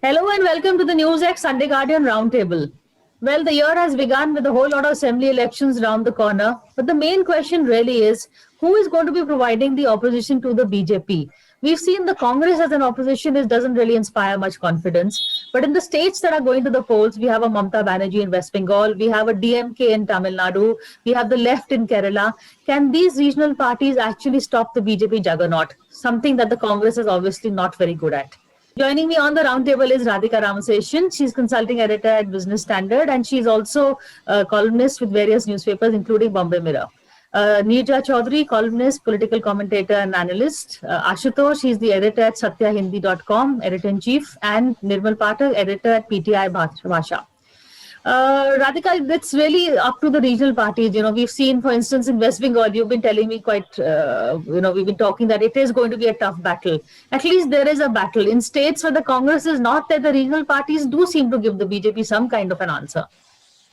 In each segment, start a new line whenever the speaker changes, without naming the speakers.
Hello and welcome to the NewsX Sunday Guardian Roundtable. Well, the year has begun with a whole lot of assembly elections around the corner, but the main question really is who is going to be providing the opposition to the BJP? We've seen the Congress as an opposition doesn't really inspire much confidence, but in the states that are going to the polls, we have a Mamata Banerjee in West Bengal, we have a DMK in Tamil Nadu, we have the left in Kerala. Can these regional parties actually stop the BJP juggernaut? Something that the Congress is obviously not very good at. Joining me on the roundtable is Radhika Ramaseshan. She's consulting editor at Business Standard, and she's also a columnist with various newspapers, including Bombay Mirror. Neerja Chaudhary, columnist, political commentator, and analyst. Ashutosh, he's the editor at satyahindi.com, editor-in-chief, and Nirmal Pathak, editor at PTI Bhasha. Radhika, it's really up to the regional parties. We've seen, for instance, in West Bengal, you've been telling me we've been talking that it is going to be a tough battle. At least there is a battle. In states where the Congress is not there, the regional parties do seem to give the BJP some kind of an answer.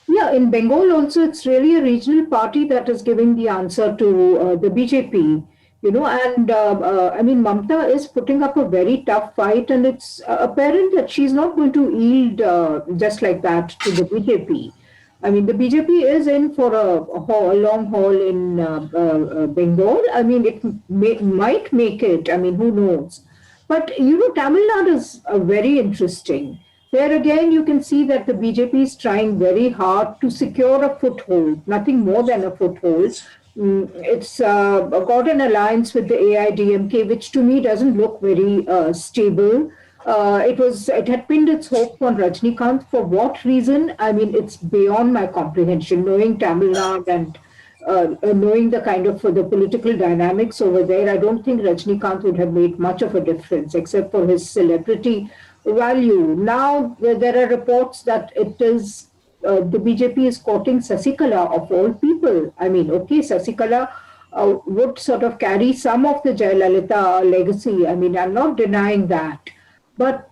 Yeah, in Bengal also, it's really a regional party that is giving the answer to the BJP. I mean, Mamta is putting up a very tough fight, and it's apparent that she's not going to yield just like that to the BJP. I mean, the BJP is in for a long haul in Bengal. I mean, might make it. I mean, who knows? But, Tamil Nadu is very interesting. There again, you can see that the BJP is trying very hard to secure a foothold, nothing more than a foothold. It's got an alliance with the AIDMK, which to me doesn't look very stable. It had pinned its hope on Rajnikant. For what reason? I mean, it's beyond my comprehension. Knowing Tamil Nadu and knowing the kind of the political dynamics over there, I don't think Rajnikant would have made much of a difference, except for his celebrity value. Now there are reports that it is the BJP is courting Sasikala of all people. I mean, okay, Sasikala would sort of carry some of the Jayalalitha legacy. I mean, I'm not denying that. But,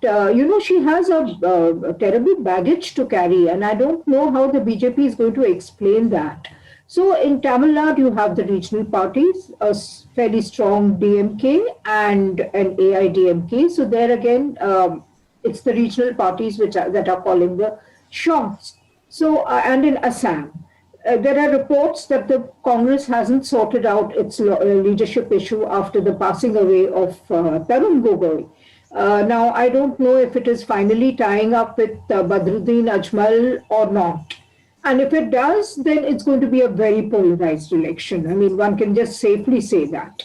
she has a terrible baggage to carry, and I don't know how the BJP is going to explain that. So in Tamil Nadu, you have the regional parties, a fairly strong DMK and an AIDMK. So there again, it's the regional parties that are calling the shots. So, and in Assam, there are reports that the Congress hasn't sorted out its leadership issue after the passing away of Tarun Gogoi. Now, I don't know if it is finally tying up with Badruddin Ajmal or not. And if it does, then it's going to be a very polarized election. I mean, one can just safely say that.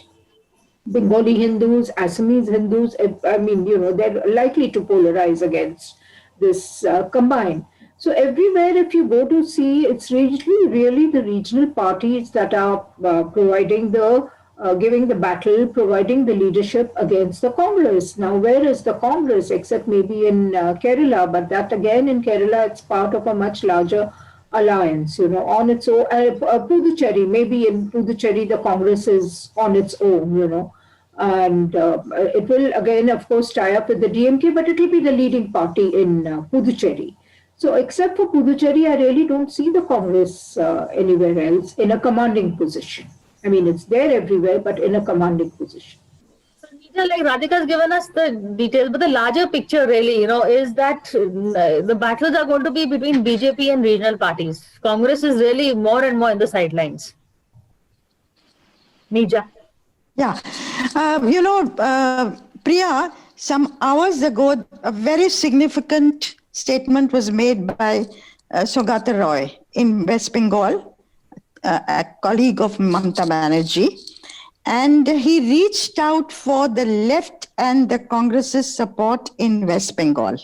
Bengali Hindus, Assamese Hindus, I mean, they're likely to polarize against this combine. So everywhere, if you go to see, it's really the regional parties that are providing giving the battle, providing the leadership against the Congress. Now, where is the Congress, except maybe in Kerala? But that again, in Kerala, it's part of a much larger alliance, on its own. Puducherry, maybe in Puducherry, the Congress is on its own, and it will again, of course, tie up with the DMK, but it will be the leading party in Puducherry. So except for Puducherry, I really don't see the Congress anywhere else in a commanding position. I mean, it's there everywhere, but in a commanding position.
Like Radhika has given us the details, but the larger picture really, is that the battles are going to be between BJP and regional parties. Congress is really more and more in the sidelines. Neerja.
Yeah. Priya, some hours ago, a very significant statement was made by Saugata Roy in West Bengal, a colleague of Mamata Banerjee. And he reached out for the left and the Congress's support in West Bengal.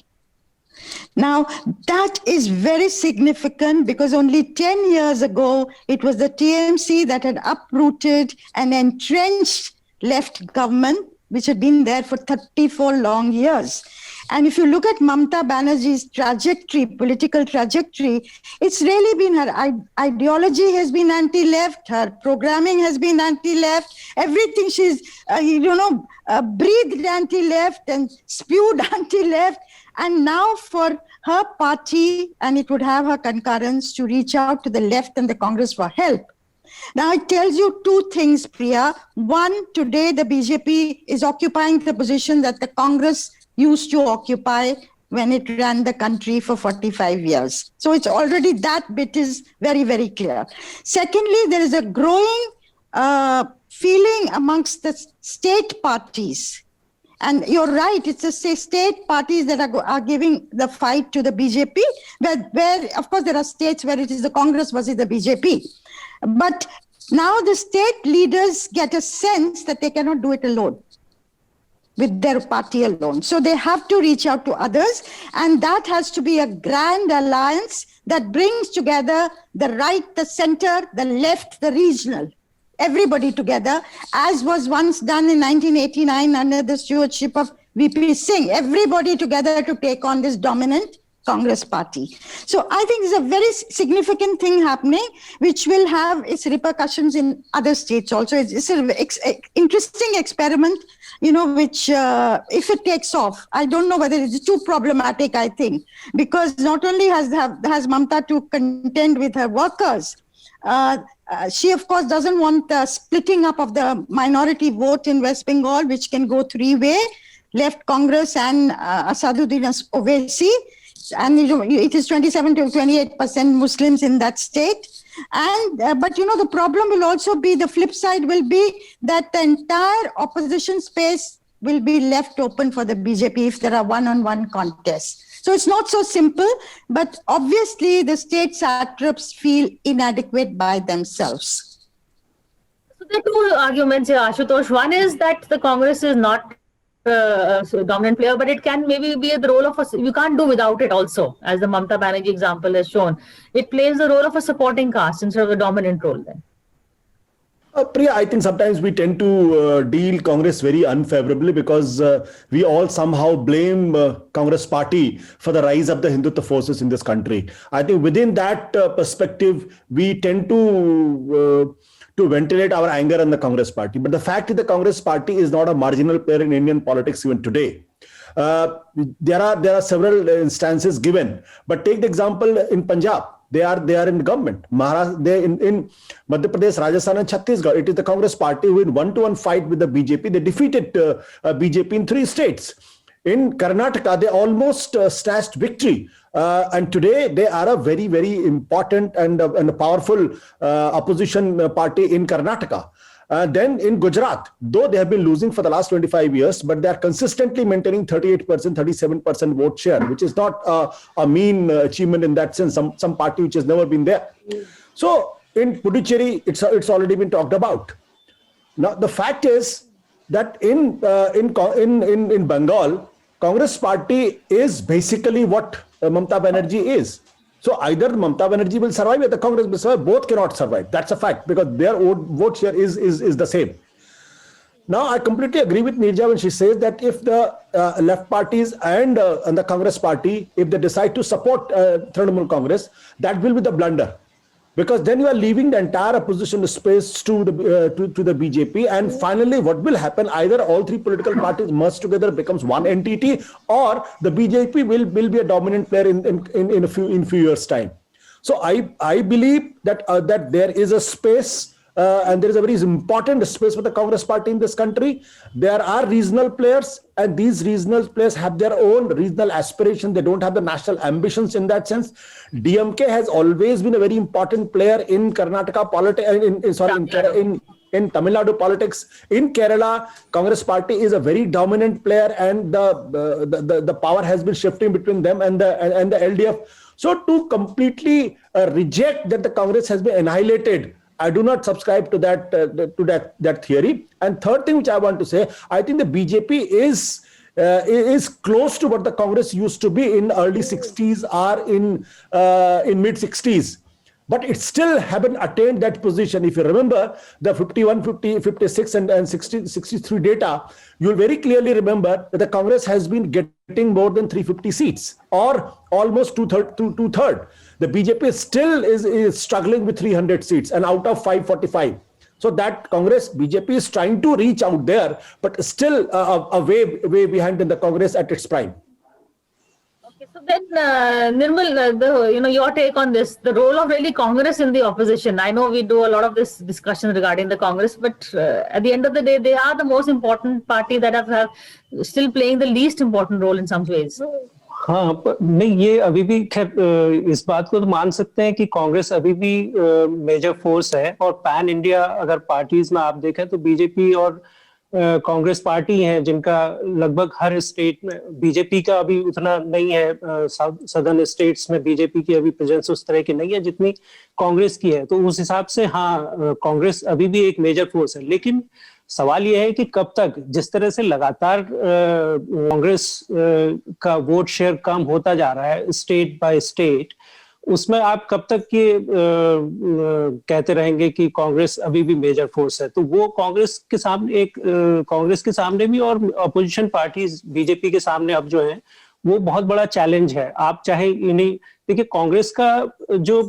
Now, that is very significant because only 10 years ago, it was the TMC that had uprooted an entrenched left government, which had been there for 34 long years. And if you look at Mamata Banerjee's trajectory, political trajectory, it's really been her ideology has been anti-left, her programming has been anti-left, everything she's, breathed anti-left and spewed anti-left. And now for her party, and it would have her concurrence to reach out to the left and the Congress for help. Now, it tells you two things, Priya. One, today the BJP is occupying the position that the Congress used to occupy when it ran the country for 45 years. So it's already that bit is very, very clear. Secondly, there is a growing feeling amongst the state parties. And you're right, it's the state parties that are giving the fight to the BJP, where, of course, there are states where it is the Congress versus the BJP. But now the state leaders get a sense that they cannot do it alone, with their party alone. So they have to reach out to others, and that has to be a grand alliance that brings together the right, the center, the left, the regional, everybody together, as was once done in 1989 under the stewardship of VP Singh, everybody together to take on this dominant Congress party. So I think there's a very significant thing happening, which will have its repercussions in other states also. It's an interesting experiment, which if it takes off, I don't know whether it's too problematic, I think, because not only has Mamta to contend with her workers, she, of course, doesn't want the splitting up of the minority vote in West Bengal, which can go three-way, left Congress and Asaduddin Owaisi. And it is 27 to 28% Muslims in that state. And but the problem will also be, the flip side will be that the entire opposition space will be left open for the BJP if there are one-on-one contests. So it's not so simple, but obviously the state satraps feel inadequate by themselves.
So there are two arguments here, Ashutosh. One is that the Congress is not a dominant player, but it can maybe be the role of you can't do without it also, as the Mamta Banerjee example has shown. It plays the role of a supporting cast instead of a dominant role then.
Priya, I think sometimes we tend to deal Congress very unfavorably because we all somehow blame Congress party for the rise of the Hindutva forces in this country. I think within that perspective, we tend to ventilate our anger on the Congress party. But the fact is the Congress party is not a marginal player in Indian politics even today. There are several instances given, but take the example in Punjab. They are in government. Maharashtra, they in Madhya Pradesh, Rajasthan, and Chhattisgarh. It is the Congress party who in one-to-one fight with the BJP. They defeated BJP in 3 states. In Karnataka, they almost snatched victory. And today they are a very, very important and a powerful opposition party in Karnataka. Then in Gujarat, though they have been losing for the last 25 years, but they are consistently maintaining 38%, 37% vote share, which is not a mean achievement in that sense, some party which has never been there. So in Puducherry, it's already been talked about. Now, the fact is that in Bengal, Congress party is basically what Mamta Banerjee is. So either Mamta Banerjee will survive or the Congress will survive. Both cannot survive. That's a fact because their vote share is the same. Now, I completely agree with Neerja when she says that if the left parties and the Congress party, if they decide to support Trinamool Congress, that will be the blunder. Because then you are leaving the entire opposition space to the BJP, and finally, what will happen? Either all 3 political parties merge together, becomes one entity, or the BJP will be a dominant player in a few years' time. So I believe that that there is a space. And there is a very important space for the Congress party in this country. There are regional players, and these regional players have their own regional aspirations. They don't have the national ambitions in that sense. DMK has always been a very important player in Karnataka politics, in Tamil Nadu politics. In Kerala, Congress party is a very dominant player, and the power has been shifting between them and the LDF. So to completely reject that the Congress has been annihilated, I do not subscribe to that theory. And third thing which I want to say, I think the BJP is close to what the Congress used to be in early 60s or in mid 60s. But it still haven't attained that position. If you remember the 51, 50, 56 and 60, 63 data, you'll very clearly remember that the Congress has been getting more than 350 seats or almost two-third. The BJP still is struggling with 300 seats and out of 545. So that Congress, BJP is trying to reach out there, but still a way behind in the Congress at its prime.
Okay, so then Nirmal, your take on this, the role of really Congress in the opposition. I know we do a lot of this discussion regarding the Congress, but at the end of the day, they are the most important party that have still playing the least important role in some ways.
हाँ, नहीं, ये अभी भी खैर इस बात को तो मान सकते हैं कि कांग्रेस अभी भी मेजर फोर्स है, और पैन इंडिया अगर पार्टीज में आप देखें तो बीजेपी और कांग्रेस पार्टी हैं जिनका लगभग हर स्टेट में, बीजेपी का अभी उतना नहीं है, सदर्न स्टेट्स में बीजेपी की अभी प्रेजेंस उस तरह की नहीं है जितनी कांग्रेस की है। तो उस हिसाब से हाँ, कांग्रेस अभी भी एक मेजर फोर्स है। लेकिन सवाल यह है कि कब तक, जिस तरह से लगातार कांग्रेस का वोट शेयर कम होता जा रहा है स्टेट बाय स्टेट, उसमें आप कब तक ये कहते रहेंगे कि कांग्रेस अभी भी मेजर फोर्स है? तो वो कांग्रेस के सामने कांग्रेस के सामने भी और अपोजिशन पार्टीज बीजेपी के सामने अब जो है वो बहुत बड़ा चैलेंज है। आप चाहे इन्हीं, देखिए कांग्रेस का जो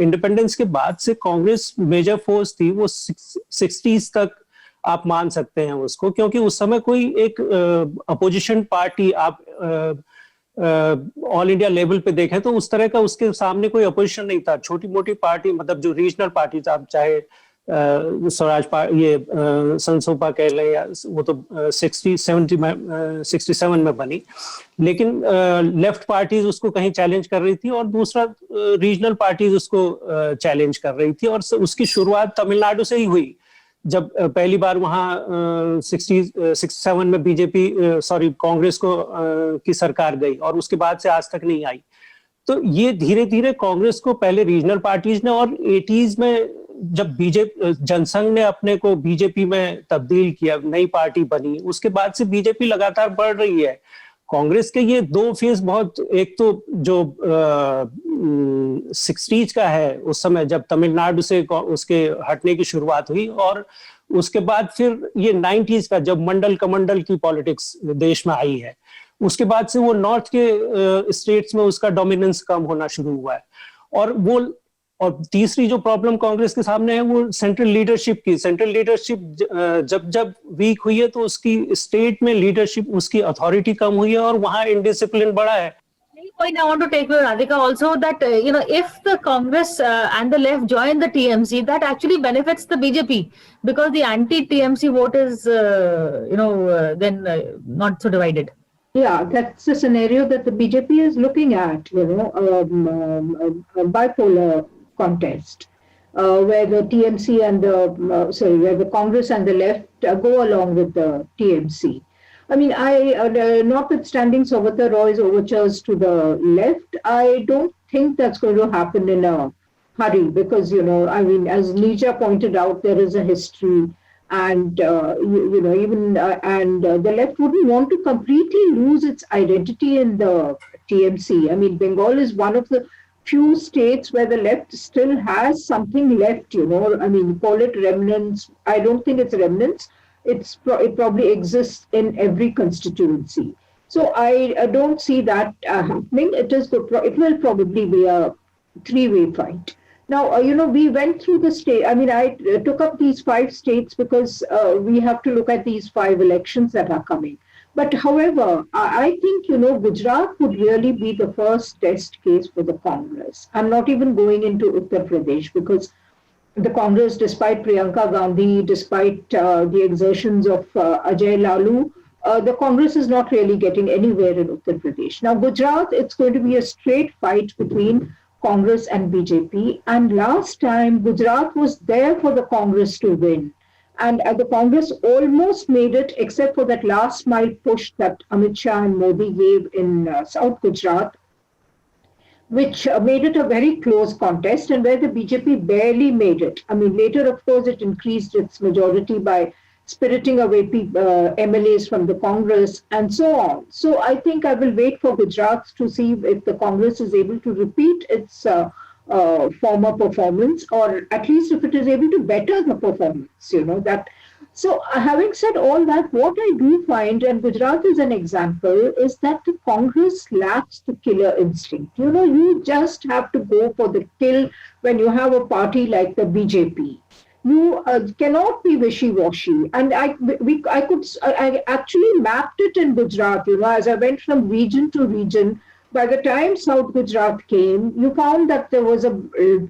इंडिपेंडेंस के बाद से कांग्रेस मेजर फोर्स थी, वो 60s तक आप मान सकते हैं उसको, क्योंकि उस समय कोई एक अपोजिशन पार्टी आप ऑल इंडिया लेवल पे देखें तो उस तरह का उसके सामने कोई अपोजिशन नहीं था। छोटी मोटी पार्टी, मतलब जो रीजनल पार्टी, आप चाहे स्वराज ये संसोपा कह लें, या वो तो 67 में बनी, लेकिन लेफ्ट पार्टीज उसको कहीं चैलेंज कर रही थी और दूसरा रीजनल पार्टीज उसको चैलेंज कर रही थी। और उसकी शुरुआत तमिलनाडु से ही हुई, जब पहली बार वहां 67 में बीजेपी कांग्रेस को की सरकार गई, और उसके बाद से आज तक नहीं आई। तो ये धीरे धीरे कांग्रेस को पहले रीजनल पार्टीज ने, और 80s में जब बीजेपी जनसंघ ने अपने को बीजेपी में तब्दील किया, नई पार्टी बनी, उसके बाद से बीजेपी लगातार बढ़ रही है। कांग्रेस के ये दो फेज बहुत, एक तो जो 60s का है उस समय जब तमिलनाडु से उसके हटने की शुरुआत हुई, और उसके बाद फिर ये 90s का जब मंडल कमंडल की पॉलिटिक्स देश में आई है, उसके बाद से वो नॉर्थ के स्टेट्स में उसका डोमिनेंस कम होना शुरू हुआ है। और तीसरी जो प्रॉब्लम कांग्रेस के सामने है वो सेंट्रल लीडरशिप की। सेंट्रल लीडरशिप जब वीक हुई है तो उसकी स्टेट में लीडरशिप, उसकी अथॉरिटी कम हुई है, और वहां इनडिसिप्लिन बढ़ा है।
Point I want to take with Radhika also, that if the Congress and the left join the TMC, that actually benefits the BJP, because the anti-TMC vote is then not so divided.
Yeah, that's the scenario that the BJP is looking at, a bipolar contest, where the TMC and where the Congress and the left go along with the TMC. I mean, notwithstanding Saugata Roy's overtures to the left, I don't think that's going to happen in a hurry, because, as Nija pointed out, there is a history, and, the left wouldn't want to completely lose its identity in the TMC. I mean, Bengal is one of the few states where the left still has something left, I mean, call it remnants. I don't think it's remnants. It probably exists in every constituency. So I don't see that happening. It will probably be a three-way fight. Now, we went through the state. I mean, I took up these 5 states because we have to look at these 5 elections that are coming. But however, I think, Gujarat would really be the first test case for the Congress. I'm not even going into Uttar Pradesh, because the Congress, despite Priyanka Gandhi, despite the exertions of Ajay Lalu, the Congress is not really getting anywhere in Uttar Pradesh. Now, Gujarat, it's going to be a straight fight between Congress and BJP. And last time, Gujarat was there for the Congress to win. And the Congress almost made it, except for that last mile push that Amit Shah and Modi gave in South Gujarat, which made it a very close contest, and where the BJP barely made it. I mean, later, of course, it increased its majority by spiriting away MLAs from the Congress and so on. So I think I will wait for Gujarat to see if the Congress is able to repeat its former performance, or at least if it is able to better the performance, that. So having said all that, what I do find, and Gujarat is an example, is that the Congress lacks the killer instinct. You just have to go for the kill when you have a party like the BJP. You cannot be wishy-washy. And I actually mapped it in Gujarat, as I went from region to region. By the time South Gujarat came, you found that there was a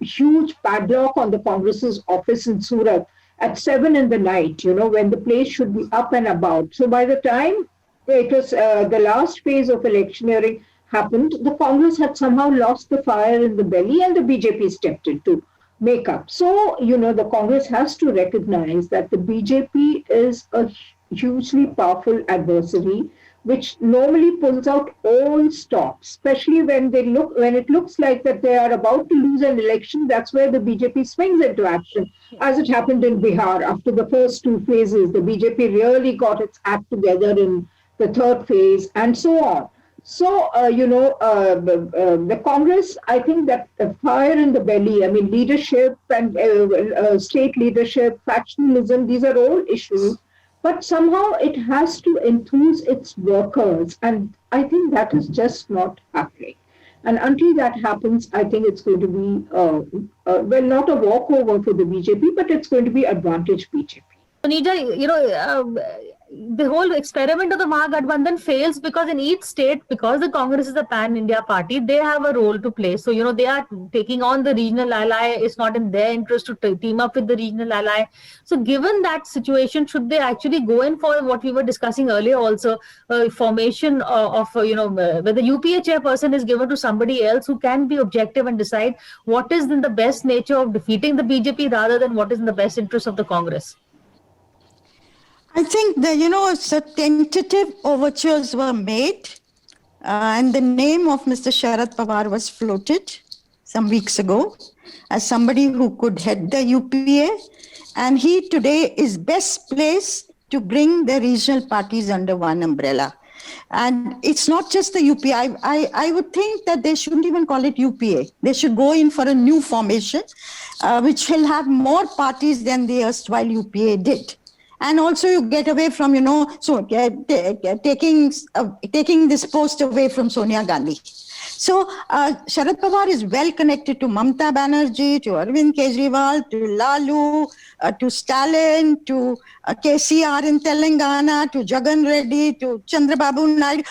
huge padlock on the Congress's office in Surat at 7 in the night, when the place should be up and about. So by the time it was the last phase of electioneering happened. The Congress had somehow lost the fire in the belly, and the BJP stepped in to make up. So, the Congress has to recognize that the BJP is a hugely powerful adversary, which normally pulls out all stops, especially when it looks like that they are about to lose an election. That's where the BJP swings into action, as it happened in Bihar. After the first two phases, the BJP really got its act together in the third phase, and so on. So, the Congress, I think that the fire in the belly, I mean, leadership and state leadership, factionalism, these are all issues. But somehow it has to enthuse its workers. And I think that is just not happening. And until that happens, I think it's going to be, well, not a walkover for the BJP, but it's going to be advantage BJP.
Nija, the whole experiment of the Mahagathbandhan fails because in each state, because the Congress is a pan-India party, they have a role to play. So, they are taking on the regional ally. It's not in their interest to team up with the regional ally. So, given that situation, should they actually go in for what we were discussing earlier also, formation of, where the UPA chairperson is given to somebody else who can be objective and decide what is in the best nature of defeating the BJP rather than what is in the best interest of the Congress?
I think the tentative overtures were made, and the name of Mr. Sharad Pawar was floated some weeks ago as somebody who could head the UPA, and he today is best placed to bring the regional parties under one umbrella. And it's not just the UPA. I would think that they shouldn't even call it UPA. They should go in for a new formation, which will have more parties than the erstwhile UPA did. And also you get away from, taking this post away from Sonia Gandhi. So Sharad Pawar is well connected to Mamta Banerjee, to Arvind Kejriwal, to Lalu, to Stalin, to KCR in Telangana, to Jagan Reddy, to Chandrababu Naidu,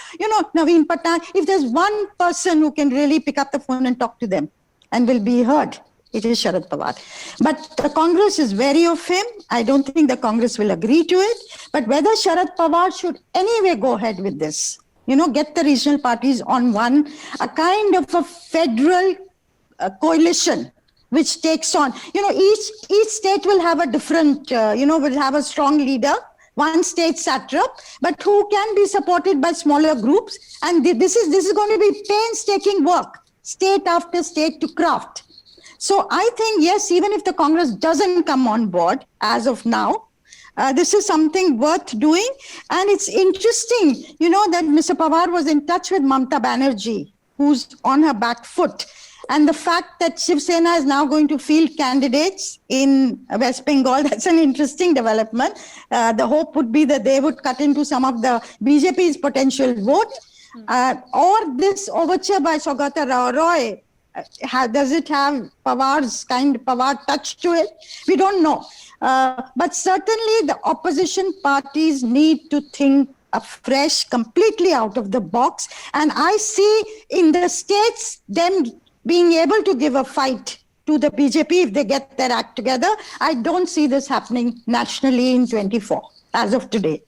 Naveen Patnaik. If there's one person who can really pick up the phone and talk to them and will be heard, it is Sharad Pawar. But the Congress is wary of him. I don't think the Congress will agree to it. But whether Sharad Pawar should anyway go ahead with this, get the regional parties on a kind of a federal coalition, which takes on, each state will have a different, will have a strong leader, one state satrap, but who can be supported by smaller groups. And this is going to be painstaking work, state after state to craft. So I think, yes, even if the Congress doesn't come on board as of now, this is something worth doing. And it's interesting, that Mr. Pawar was in touch with Mamta Banerjee, who's on her back foot. And the fact that Shiv Sena is now going to field candidates in West Bengal, that's an interesting development. The hope would be that they would cut into some of the BJP's potential vote. Or this overture by Saugata Roy, does it have Pawar touch to it? We don't know. But certainly the opposition parties need to think afresh, completely out of the box. And I see in the states them being able to give a fight to the BJP if they get their act together. I don't see this happening nationally in 24 as of today.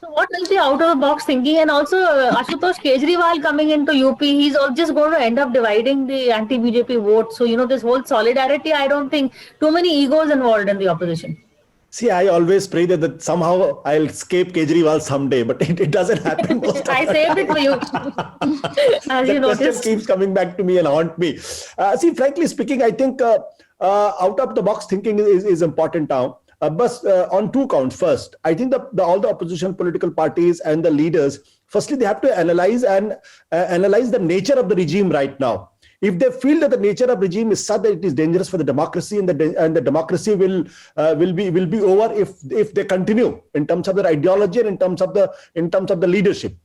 So what is the out-of-the-box thinking? And also, Ashutosh Kejriwal coming into UP, he's just going to end up dividing the anti-BJP vote. So, this whole solidarity, I don't think too many egos involved in the opposition.
See, I always pray that somehow I'll escape Kejriwal someday, but it doesn't happen.
I saved it for you. As
the
you
question
noticed.
keeps coming back to me and haunt me. See, frankly speaking, I think out-of-the-box thinking is important now. But on two counts. First, I think all the opposition political parties and the leaders, firstly, they have to analyze the nature of the regime right now. If they feel that the nature of regime is such that it is dangerous for the democracy and the democracy will be over if they continue in terms of their ideology and in terms of the leadership.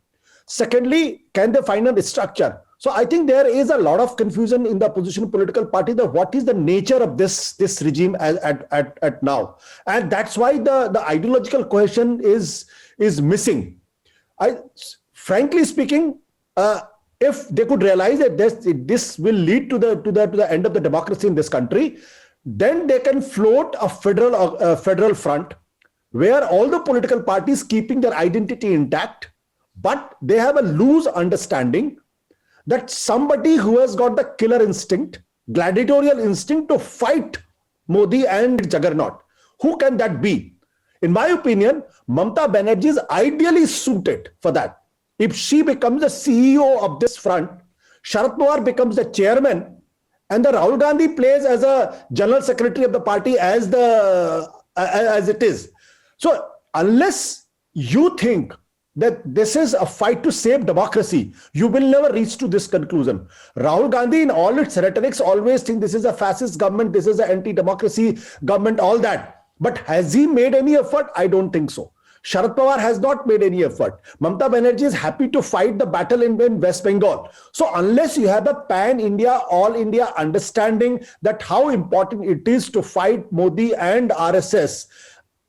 Secondly, can they find a structure? So I think there is a lot of confusion in the opposition political party that what is the nature of this regime at now, and that's why the ideological cohesion is missing. Frankly speaking, if they could realize that this will lead to the end of the democracy in this country, then they can float a federal front where all the political parties keeping their identity intact, but they have a loose understanding that somebody who has got the killer instinct, gladiatorial instinct to fight Modi and Juggernaut. Who can that be? In my opinion, Mamata Banerjee is ideally suited for that. If she becomes the CEO of this front, Sharad Pawar becomes the chairman, and the Rahul Gandhi plays as a general secretary of the party as it is. So unless you think that this is a fight to save democracy, you will never reach to this conclusion. Rahul Gandhi in all its rhetorics always think this is a fascist government, this is an anti-democracy government, all that. But has he made any effort? I don't think so. Sharad Pawar has not made any effort. Mamata Banerjee is happy to fight the battle in West Bengal. So unless you have a pan-India, all-India understanding that how important it is to fight Modi and RSS,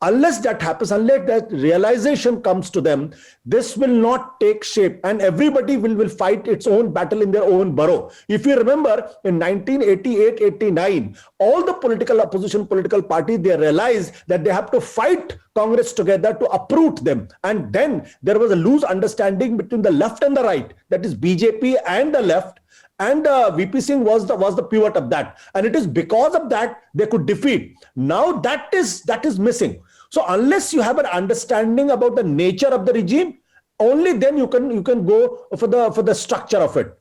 unless that happens, unless that realization comes to them, this will not take shape, and everybody will fight its own battle in their own burrow. If you remember, in 1988-89, all the opposition political parties, they realized that they have to fight Congress together to uproot them. And then there was a loose understanding between the left and the right, that is BJP and the left. And VP Singh was the pivot of that, and it is because of that they could defeat. Now that is missing. So unless you have an understanding about the nature of the regime, only then you can go for the structure of it.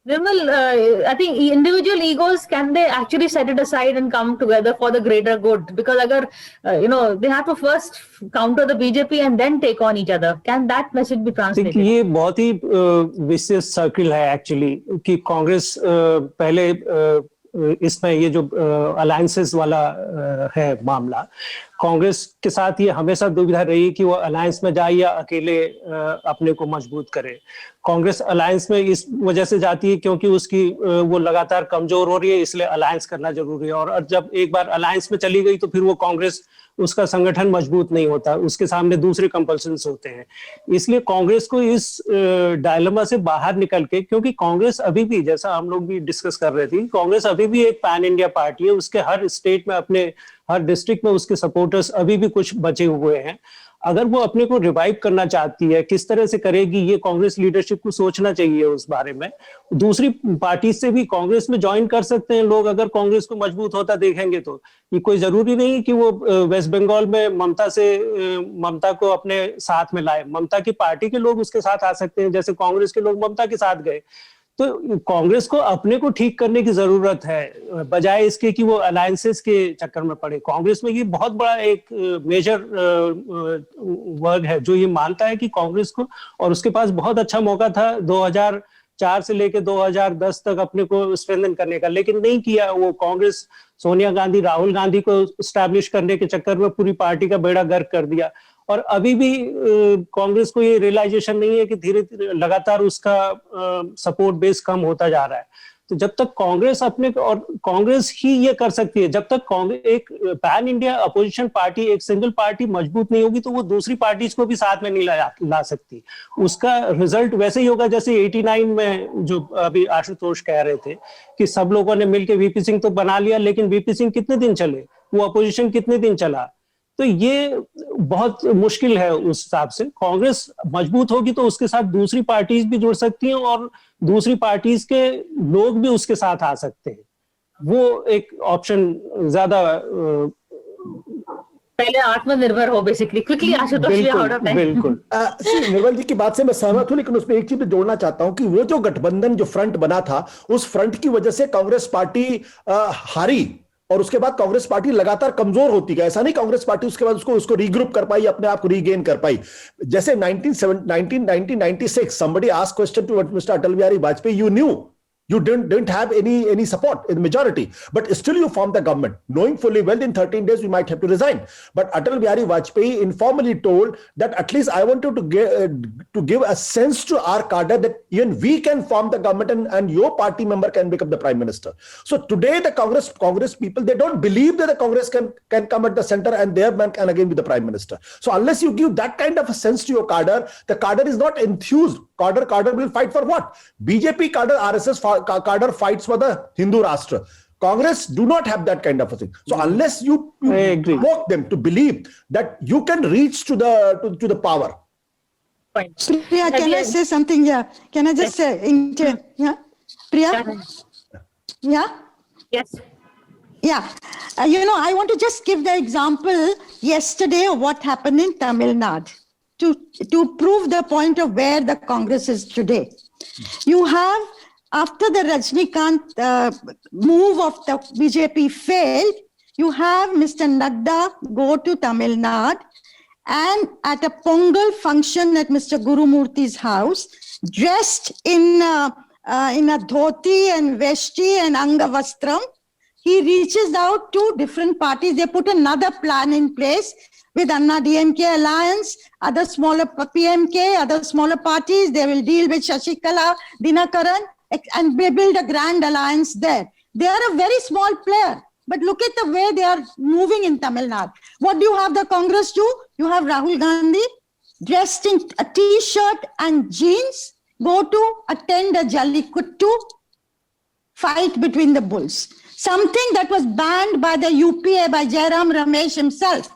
Nirmal, I think individual egos, can they actually set it aside and come together for the greater good? Because they have to first counter the BJP and then take on each other. Can that message be translated?
ये बहुत ही vicious circle है actually, कि कांग्रेस पहले इसमें ये जो alliances वाला है मामला, कांग्रेस के साथ ये हमेशा दुविधा रही कि वो अलायंस में जाए या अकेले अपने को मजबूत करे। कांग्रेस अलायंस में इस वजह से जाती है क्योंकि उसकी वो लगातार कमजोर हो रही है, इसलिए अलायंस करना जरूरी है। और जब एक बार अलायंस में चली गई तो फिर वो कांग्रेस, उसका संगठन मजबूत नहीं होता, उसके सामने दूसरे कंपल्शंस होते हैं। इसलिए कांग्रेस को इस डायलेमा से बाहर निकल के, क्योंकि कांग्रेस अभी भी, जैसा हम लोग भी डिस्कस कर रहे थे, कांग्रेस अभी भी एक पैन इंडिया पार्टी है। उसके हर स्टेट में, अपने हर डिस्ट्रिक्ट में उसके सपोर्टर्स अभी भी कुछ बचे हुए हैं। अगर वो अपने को रिवाइव करना चाहती है, किस तरह से करेगी, ये कांग्रेस लीडरशिप को सोचना चाहिए उस बारे में। दूसरी पार्टी से भी कांग्रेस में ज्वाइन कर सकते हैं लोग, अगर कांग्रेस को मजबूत होता देखेंगे तो। ये कोई जरूरी नहीं कि वो वेस्ट बंगाल में ममता को अपने साथ में लाए। ममता की पार्टी के लोग उसके साथ आ सकते हैं, जैसे कांग्रेस के लोग ममता के साथ गए। तो कांग्रेस को अपने को ठीक करने की जरूरत है, बजाय इसके कि वो अलायंसेस के चक्कर में पड़े। कांग्रेस में ये बहुत बड़ा एक मेजर वर्ग है जो ये मानता है कि कांग्रेस को, और उसके पास बहुत अच्छा मौका था 2004 से लेकर 2010 तक अपने को स्ट्रेंथन करने का, लेकिन नहीं किया। वो कांग्रेस सोनिया गांधी, राहुल गांधी को एस्टैब्लिश करने के चक्कर में पूरी पार्टी का बेड़ा गर्क कर दिया। और अभी भी कांग्रेस को ये रियलाइजेशन नहीं है कि धीरे धीरे लगातार उसका सपोर्ट बेस कम होता जा रहा है। तो जब तक कांग्रेस अपने, और कांग्रेस ही ये कर सकती है, जब तक कांग्रेस एक पैन इंडिया अपोजिशन पार्टी, एक सिंगल पार्टी मजबूत नहीं होगी तो वो दूसरी पार्टीज को भी साथ में नहीं ला सकती। उसका रिजल्ट वैसे ही होगा जैसे 89 में जो अभी आशुतोष कह रहे थे कि सब लोगों ने मिलकर वीपी सिंह तो बना लिया, लेकिन वीपी सिंह कितने दिन चले, वो अपोजिशन कितने दिन चला। तो ये बहुत मुश्किल है। उस हिसाब से कांग्रेस मजबूत होगी तो उसके साथ दूसरी पार्टीज भी जुड़ सकती हैं और दूसरी पार्टीज के लोग भी उसके साथ आ सकते हैं। वो एक ऑप्शन ज्यादा,
पहले आत्मनिर्भर हो बेसिकली। क्विकली आशुतोष,
बिल्कुल।
निर्मल जी की बात से मैं सहमत हूं, लेकिन उसमें एक चीज जोड़ना चाहता हूं कि वो जो गठबंधन, जो फ्रंट बना था, उस फ्रंट की वजह से कांग्रेस पार्टी हारी, और उसके बाद कांग्रेस पार्टी लगातार कमजोर होती गई। ऐसा नहीं कांग्रेस पार्टी उसके बाद उसको रीग्रुप कर पाई, अपने आप को रीगेन कर पाई। जैसे 1996 somebody asked question to Mr. Atal Bihari Vajpayee, you knew you didn't have any support in the majority, but still you formed the government, knowing fully well in 13 days we might have to resign. But Atal Bihari Vajpayee informally told that at least I wanted to give a sense to our cadre that even we can form the government and your party member can become the prime minister. So today the Congress people, they don't believe that the Congress can come at the center and their man can again be the prime minister. So unless you give that kind of a sense to your cadre, the cadre is not enthused. Cadre will fight for what? BJP cadre, RSS cadre fights for the Hindu Rashtra. Congress do not have that kind of a thing. So unless you
I agree.
provoke them to believe that you can reach to the power.
Point.
Priya, can I say something? Yeah. Can I just say, yeah? Priya? Yeah?
Yes.
Yeah. I want to just give the example yesterday of what happened in Tamil Nadu to prove the point of where the Congress is today. You have, after the Rajnikant move of the BJP failed, you have Mr. Nadda go to Tamil Nadu and at a Pongal function at Mr. Gurumurthy's house, dressed in a dhoti and veshti and angavastram, he reaches out to different parties. They put another plan in place with Anna DMK alliance, other smaller PMK, other smaller parties. They will deal with Shashikala, Dinakaran, and they build a grand alliance there. They are a very small player. But look at the way they are moving in Tamil Nadu. What do you have the Congress do? You have Rahul Gandhi dressed in a t-shirt and jeans, go to attend a Jallikattu fight between the bulls. Something that was banned by the UPA, by Jairam Ramesh himself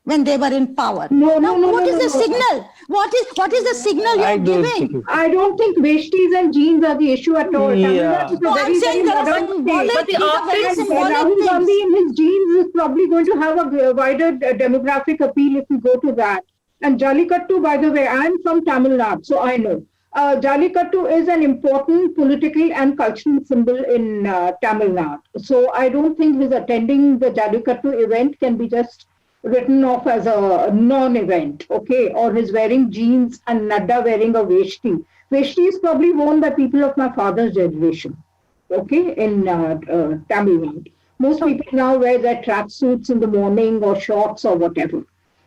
when they were in power. What is the signal? What is the signal you're giving?
I don't think veshtis and jeans are the issue at all.
Yeah.
I'm saying there are symbolic,
But the optics-
Rahul Gandhi in his jeans is probably going to have a wider demographic appeal if we go to that. And Jallikattu, by the way, I'm from Tamil Nadu, so I know. Jallikattu is an important political and cultural symbol in Tamil Nadu. So I don't think his attending the Jallikattu event can be just written off as a non-event, okay? Or his wearing jeans and Nadda wearing a veshti. Veshti is probably worn by people of my father's generation, okay, in Tamil Nadu. Most people now wear their tracksuits in the morning or shorts or whatever.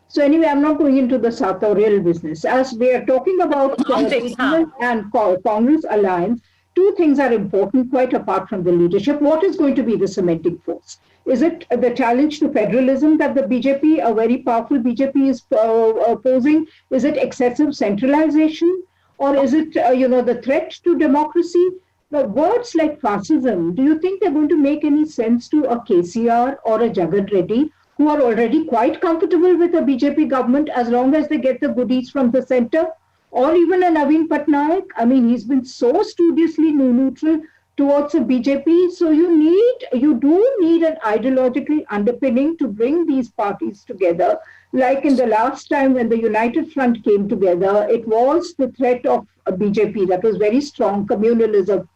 So anyway, I'm not going into the sartorial business. As we are talking about
Optics,
regional and Congress alliance, two things are important quite apart from the leadership. What is going to be the cementing force? Is it the challenge to federalism that the BJP, a very powerful BJP, is posing? Is it excessive centralization? Or is it, the threat to democracy? The words like fascism, do you think they're going to make any sense to a KCR or a Jagat Reddy, who are already quite comfortable with a BJP government as long as they get the goodies from the center? Or even a Naveen Patnaik? I mean, he's been so studiously neutral towards a BJP. So you do need an ideological underpinning to bring these parties together. Like in the last time when the United Front came together, it was the threat of a BJP that was very strong, communalism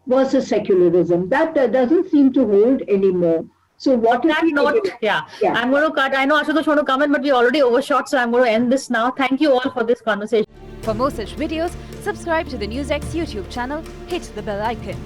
versus secularism. That doesn't seem to hold anymore. So what is
That note, I'm going to cut. I know Ashutosh want to comment, but we already overshot, so I'm going to end this now. Thank you all for this conversation.
For more such videos, subscribe to the NewsX YouTube channel, hit the bell icon.